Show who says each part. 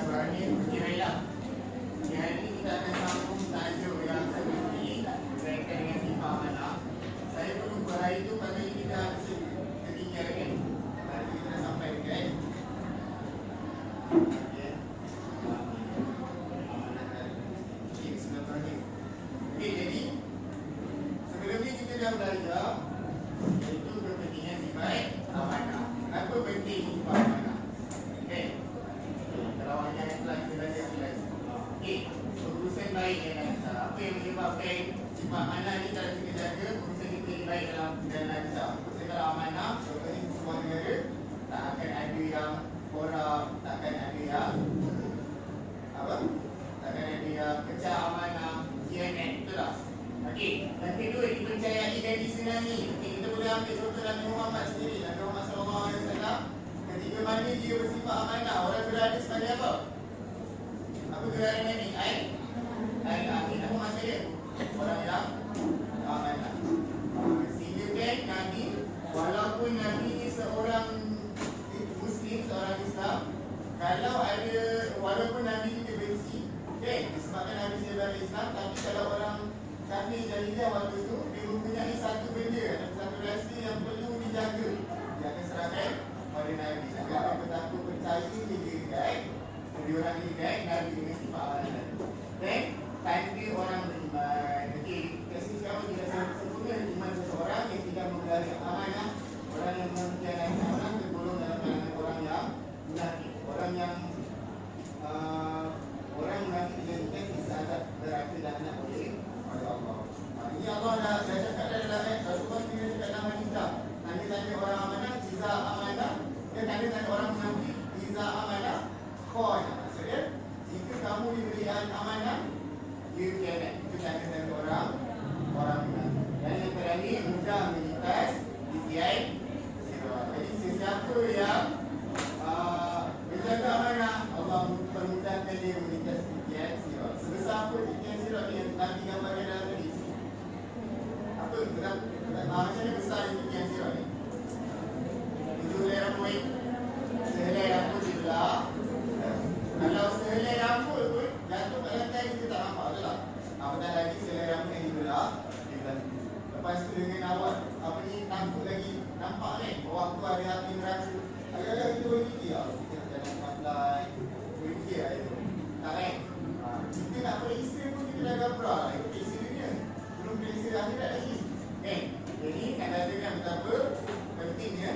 Speaker 1: berani berkira-kira. Yang ini kita akan sambung tajuk yang sebelum berkaitan dengan sifat amanah. Saya perlu hari itu pada kita ketiga kan. Hari kita sampai kan. Okey, jadi sebelum ni kita dah belajar iaitu kepentingan sifat amanah. Kenapa penting sifat amanah? Okey. Kalau hanya kelas kita belajar kelas. Okey, urusan baik dalam Islam. Apa yang menyebabkan sifat amanah ni kalau kita jaga urusan kita lebih baik dalam Islam. Urusan kalau amanah, contohnya sebuah negara tak akan ada yang korup, tak akan ada yang apa? Tak akan ada yang pecah amanah, CNN, betul tak? Okey, yang kedua dipercayai dan disenangi. Okey, kita boleh ambil contoh Nabi Muhammad sendiri. Nabi Muhammad SAW ketika mana dia bersifat amanah, orang berada sebagai apa? Apa gelar Nabi? Amin. Apa maksud dia? Orang yang amanah. Sehingga kan Nabi, walaupun Nabi ni seorang Muslim, seorang Islam, kalau ada, walaupun Nabi ni benci, kan? Disebabkan Nabi sebagai Islam, tapi kalau orang kafir jahiliah waktu itu, dia mempunyai satu benda, ada satu rahsia yang perlu dijaga. Dia akan serahkan pada Nabi. Agar bertakwa percaya dia guide. Jadi orang ni guide Nabi dengan sifat amanah. Dan tanda orang beriman. Okey, kat sini sekarang tidak sempurna iman seseorang yang tidak mempelajari amanah. Orang yang mempelajari amanah tergolong dalam kalangan orang yang munafik. Orang munafik dijadikan disazab neraka laknat oleh Allah. Ini Allah dah cakap dalam ayat Rasulullah sendiri cakap dalam hadis. Tanda-tanda orang amanah, jiza amanah, dan tanda-tanda orang munafik, jiza amanah, khon. Maksudnya, jika kamu diberi amanah, dia khianat. Itu tanda-tanda orang munafik. Dan yang terakhir, mudah melintas DTI sirat. Jadi sesiapa yang menjaga amanah, Allah permudahkan dia melintas DTI sirat. Sebesar apa DTI sirat yang Nabi gambarkan dalam hadis? Apa? Macam mana besar DTI sirat ni? 7 helai rambut. Sehelai rambut di belah. Kalau sehelai rambut pun jatuh kat lantai kita tak nampak, betul tak? Apatah lagi sehelai rambut yang di belah. Lepas tu dengan awak apa ni takut lagi nampak kan bawah tu ada api neraka. Agak-agak kita boleh fikir lah. Kita nak jalan pandai. Boleh fikir lah itu. Tak kan? Kita nak periksa pun kita dah gabrah lah. Itu periksa dunia. Belum periksa akhirat lagi. Kan? Jadi nak katakan betapa pentingnya